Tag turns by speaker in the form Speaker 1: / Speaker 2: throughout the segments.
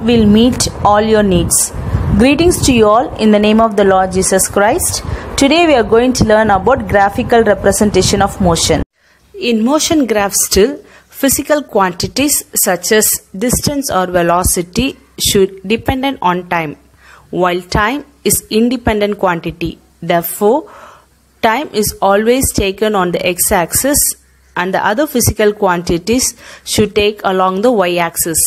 Speaker 1: will meet all your needs. Greetings to you all in the name of the Lord Jesus Christ. Today we are going to learn about graphical representation of motion. In motion graph still, physical quantities such as distance or velocity should depend on time, while time is independent quantity. Therefore, time is always taken on the x-axis and the other physical quantities should take along the y-axis.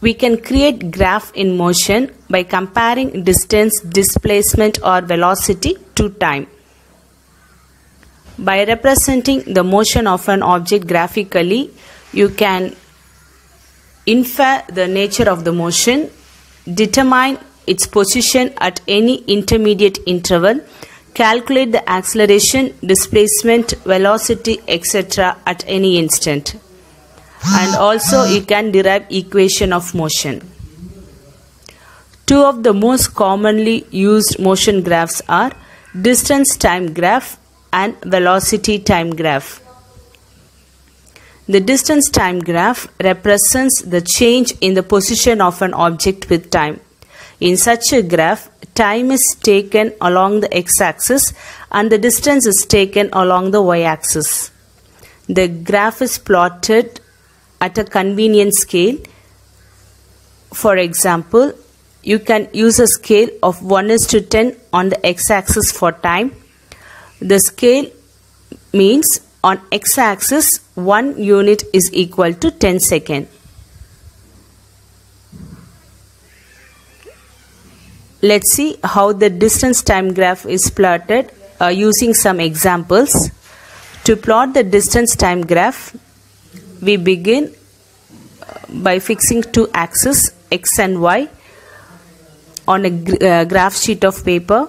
Speaker 1: We can create graph in motion by comparing distance, displacement or velocity to time. By representing the motion of an object graphically, you can infer the nature of the motion, determine its position at any intermediate interval, calculate the acceleration, displacement, velocity, etc. at any instant. And also you can derive equation of motion. Two of the most commonly used motion graphs are distance time graph and velocity time graph. The distance time graph represents the change in the position of an object with time. In such a graph, time is taken along the x-axis and the distance is taken along the y-axis. The graph is plotted at a convenient scale. For example, you can use a scale of 1:10 on the x-axis for time. The scale means on x-axis 1 unit is equal to 10 seconds. Let's see how the distance time graph is plotted using some examples. To plot the distance time graph, we begin by fixing two axes x and y on a graph sheet of paper.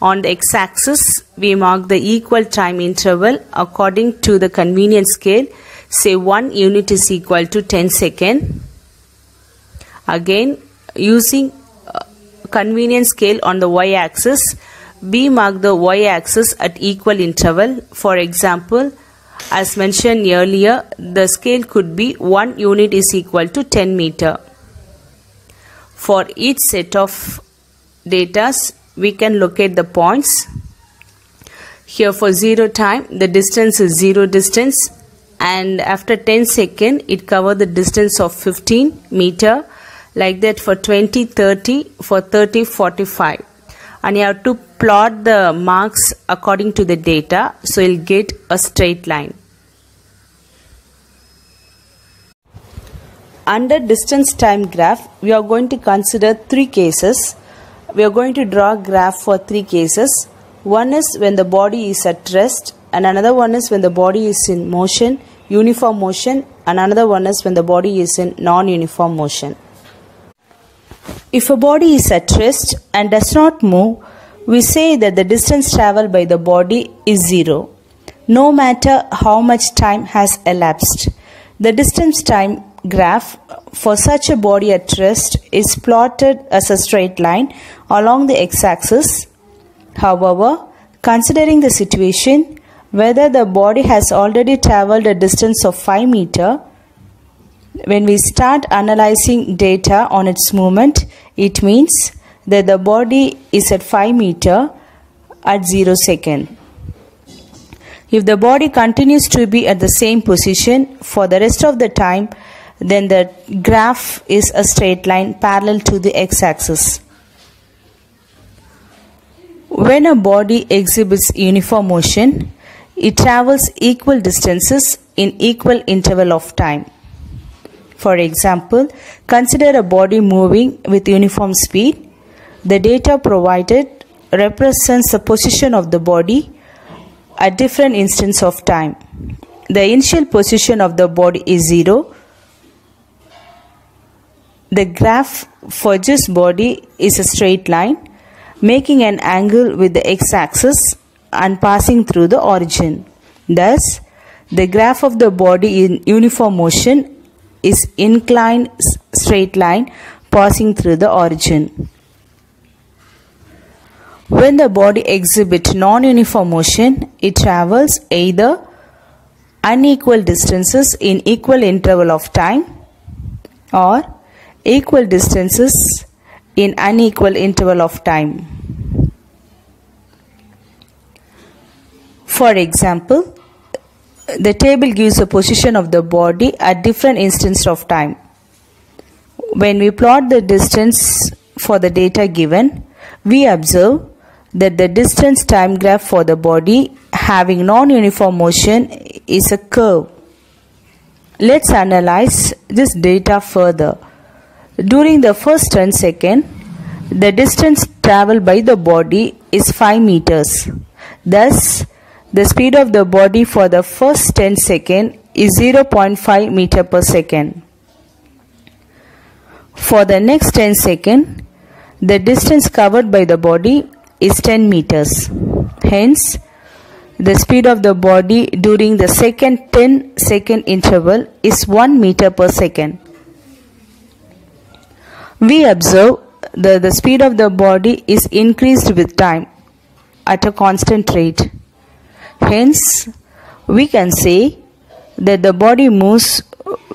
Speaker 1: On the x-axis, we mark the equal time interval according to the convenient scale. Say 1 unit is equal to 10 seconds. Again, using convenient scale on the y-axis, we mark the y-axis at equal interval. For example, as mentioned earlier, the scale could be 1 unit is equal to 10 meter. For each set of data, we can locate the points. Here for 0 time, the distance is 0 distance, and after 10 seconds, it covers the distance of 15 meter. Like that for 20, 30, for 30, 45. And you have to plot the marks according to the data, so you'll get a straight line. Under distance time graph, we are going to consider 3 cases. We are going to draw a graph for 3 cases. One is when the body is at rest, and another one is when the body is in motion, uniform motion, and another one is when the body is in non-uniform motion. If a body is at rest and does not move, we say that the distance traveled by the body is 0, no matter how much time has elapsed. The distance time graph for such a body at rest is plotted as a straight line along the x-axis. However, considering the situation whether the body has already traveled a distance of 5 meters, when we start analyzing data on its movement, it means that the body is at 5 meters at 0 seconds. If the body continues to be at the same position for the rest of the time, then the graph is a straight line parallel to the x-axis. When a body exhibits uniform motion, it travels equal distances in equal interval of time. For example, consider a body moving with uniform speed. The data provided represents the position of the body at different instants of time. The initial position of the body is 0. The graph for this body is a straight line, making an angle with the x-axis and passing through the origin. Thus, the graph of the body in uniform motion is inclined straight line passing through the origin. When the body exhibits non-uniform motion, it travels either unequal distances in equal interval of time or equal distances in unequal interval of time. For example, the table gives a position of the body at different instants of time. When we plot the distance for the data given, we observe that the distance time graph for the body having non-uniform motion is a curve. Let's analyze this data further. During the first 10 seconds, the distance traveled by the body is 5 meters. Thus, the speed of the body for the first 10 seconds is 0.5 meter per second. For the next 10 seconds, the distance covered by the body is 10 meters. Hence, the speed of the body during the second 10-second interval is 1 meter per second. We observe that the speed of the body is increased with time at a constant rate. Hence, we can say that the body moves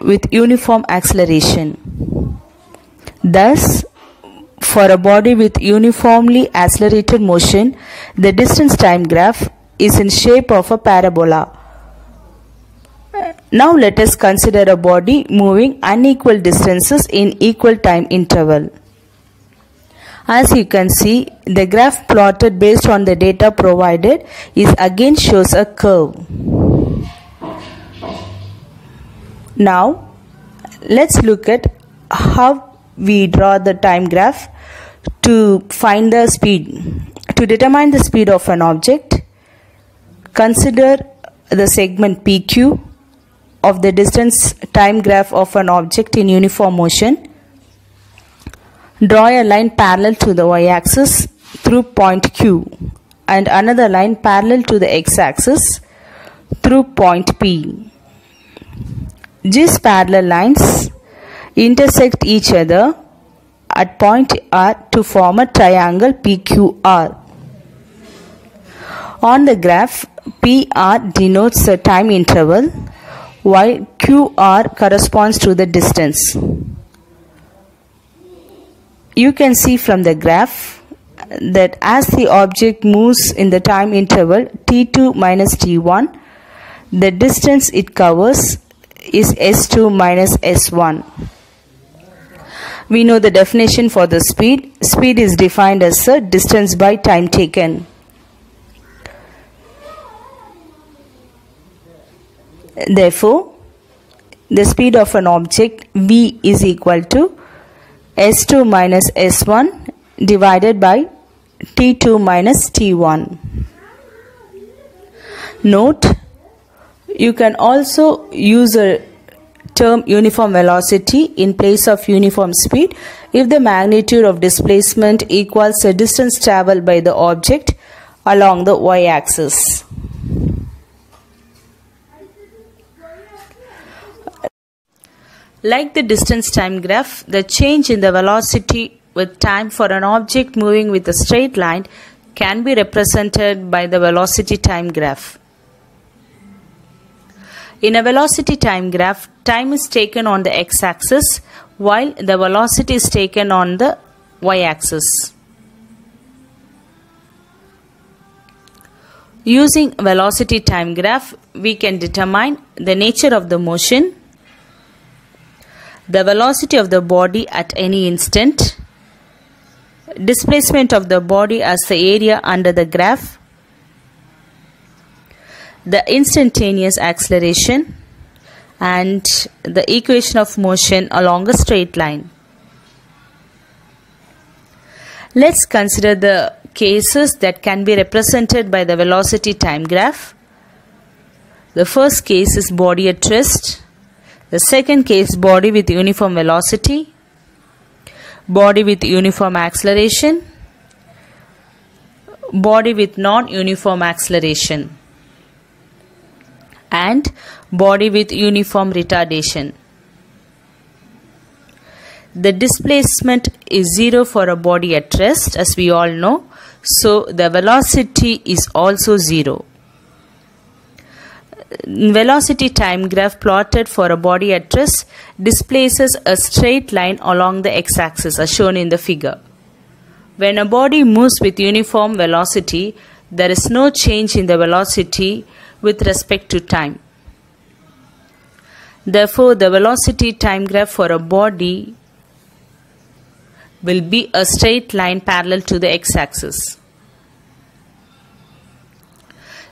Speaker 1: with uniform acceleration. Thus, for a body with uniformly accelerated motion, the distance time graph is in shape of a parabola. Now let us consider a body moving unequal distances in equal time interval. As you can see, the graph plotted based on the data provided is again shows a curve. Now, let's look at how we draw the time graph to find the speed. To determine the speed of an object, consider the segment PQ of the distance time graph of an object in uniform motion. Draw a line parallel to the y-axis through point Q and another line parallel to the x-axis through point P. These parallel lines intersect each other at point R to form a triangle PQR. On the graph, PR denotes the time interval while QR corresponds to the distance. You can see from the graph that as the object moves in the time interval t2 minus t1, the distance it covers is s2 minus s1. We know the definition for the speed. Speed is defined as the distance by time taken. Therefore, the speed of an object v is equal to s2 minus s1 divided by t2 minus t1. Note, you can also use a term uniform velocity in place of uniform speed if the magnitude of displacement equals the distance traveled by the object along the y-axis. Like the distance time graph, the change in the velocity with time for an object moving with a straight line can be represented by the velocity time graph. In a velocity time graph, time is taken on the x-axis while the velocity is taken on the y-axis. Using velocity time graph, we can determine the nature of the motion, the velocity of the body at any instant, displacement of the body as the area under the graph, the instantaneous acceleration, and the equation of motion along a straight line. Let's consider the cases that can be represented by the velocity time graph. The first case is body at rest. The second case, body with uniform velocity, body with uniform acceleration, body with non-uniform acceleration, and body with uniform retardation. The displacement is 0 for a body at rest, as we all know, so the velocity is also 0. velocity time graph plotted for a body at rest displaces a straight line along the x-axis as shown in the figure. When a body moves with uniform velocity, there is no change in the velocity with respect to time. Therefore, the velocity time graph for a body will be a straight line parallel to the x-axis.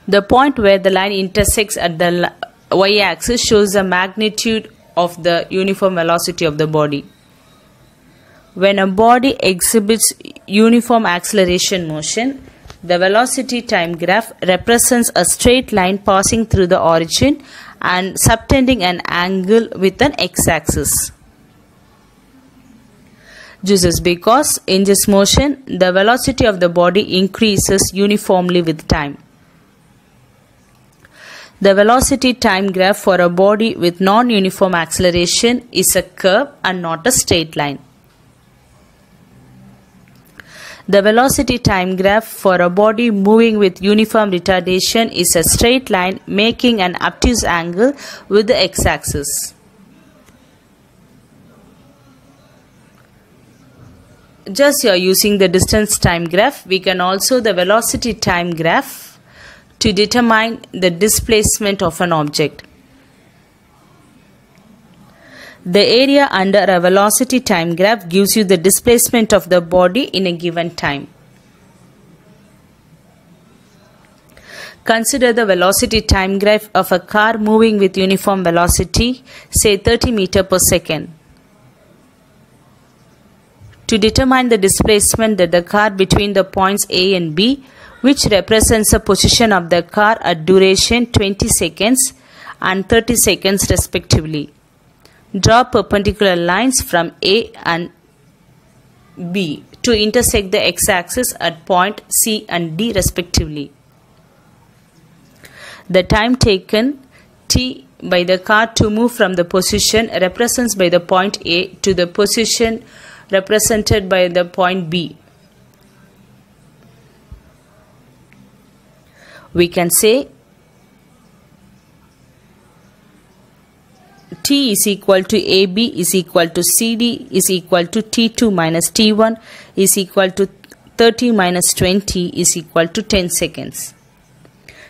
Speaker 1: The point where the line intersects at the y-axis shows the magnitude of the uniform velocity of the body. When a body exhibits uniform acceleration motion, the velocity time graph represents a straight line passing through the origin and subtending an angle with an x-axis. This is because in this motion, the velocity of the body increases uniformly with time. The velocity time graph for a body with non-uniform acceleration is a curve and not a straight line. The velocity time graph for a body moving with uniform retardation is a straight line making an obtuse angle with the x-axis. Just here using the distance time graph, we can also the velocity time graph to determine the displacement of an object. The area under a velocity time graph gives you the displacement of the body in a given time. Consider the velocity time graph of a car moving with uniform velocity, say 30 meters per second. To determine the displacement that the car between the points A and B, which represents the position of the car at duration 20 seconds and 30 seconds respectively. Draw perpendicular lines from A and B to intersect the x-axis at point C and D respectively. The time taken t by the car to move from the position represents by the point A to the position represented by the point B. We can say T is equal to AB is equal to CD is equal to T2 minus T1 is equal to 30 minus 20 is equal to 10 seconds.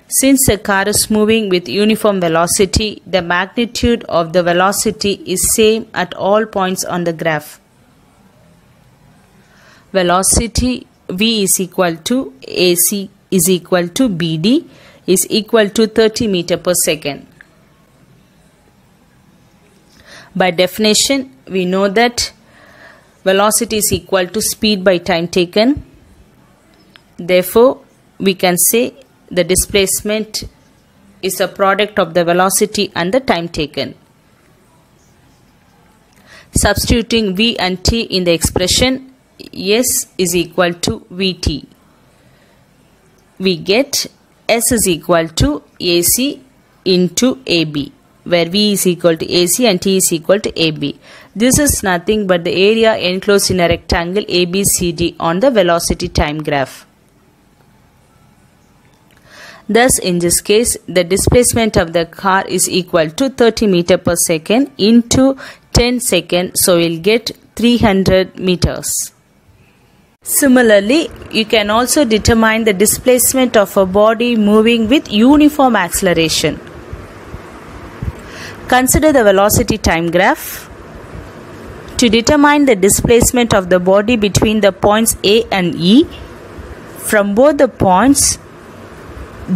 Speaker 1: Since the car is moving with uniform velocity, the magnitude of the velocity is same at all points on the graph. Velocity V is equal to AC is equal to BD is equal to 30 meters per second. By definition, we know that velocity is equal to speed by time taken. Therefore, we can say the displacement is a product of the velocity and the time taken. Substituting V and T in the expression, S is equal to Vt. We get S is equal to AC into AB, where V is equal to AC and T is equal to AB. This is nothing but the area enclosed in a rectangle ABCD on the velocity time graph. Thus, in this case, the displacement of the car is equal to 30 meters per second into 10 seconds, so we'll get 300 meters. Similarly, you can also determine the displacement of a body moving with uniform acceleration. Consider the velocity time graph. To determine the displacement of the body between the points A and E, from both the points,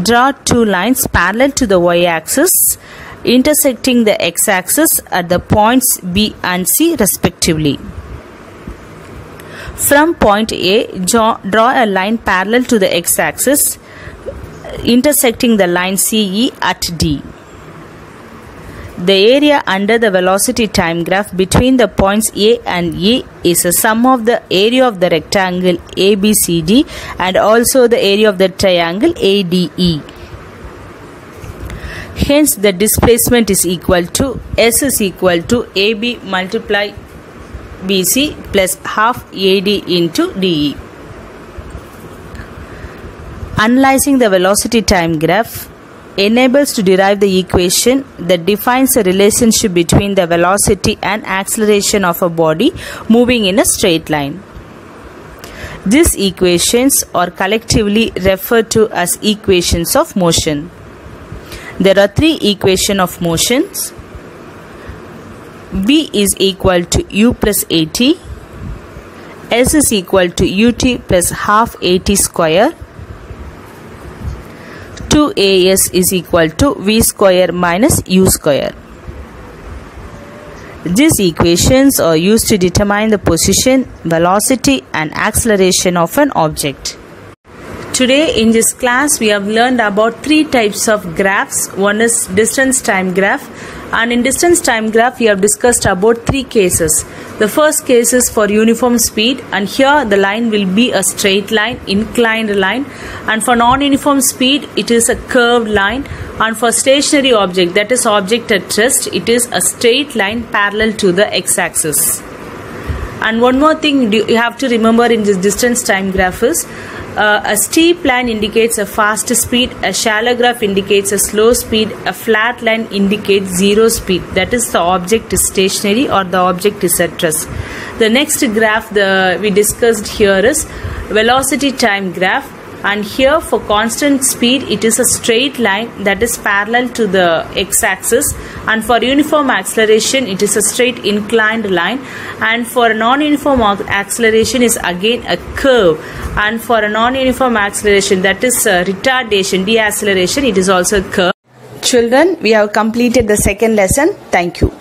Speaker 1: draw two lines parallel to the y-axis, intersecting the x-axis at the points B and C respectively. From point A, draw a line parallel to the x-axis, intersecting the line CE at D. The area under the velocity time graph between the points A and E is a sum of the area of the rectangle ABCD and also the area of the triangle ADE. Hence, the displacement is equal to S is equal to AB multiply BC plus half AD into DE. Analyzing the velocity time graph, enables to derive the equation that defines the relationship between the velocity and acceleration of a body moving in a straight line. These equations are collectively referred to as equations of motion. There are three equations of motions. V is equal to U plus AT, S is equal to UT plus half AT square, 2AS is equal to V square minus U square. These equations are used to determine the position, velocity and acceleration of an object. Today in this class we have learned about three types of graphs. One is distance time graph, and in distance time graph we have discussed about three cases. The first case is for uniform speed, and here the line will be a straight line, inclined line, and for non-uniform speed it is a curved line, and for stationary object, that is object at rest, it is a straight line parallel to the x-axis. And one more thing you have to remember in this distance time graph is a steep line indicates a fast speed, a shallow graph indicates a slow speed, a flat line indicates zero speed, that is the object is stationary or the object is at rest. The next graph we discussed here is velocity time graph, and here for constant speed it is a straight line that is parallel to the x-axis, and for uniform acceleration it is a straight inclined line, and for non-uniform acceleration is again a curve, and for a non-uniform acceleration, that is retardation, deceleration, it is also a curve. Children, we have completed the second lesson. Thank you.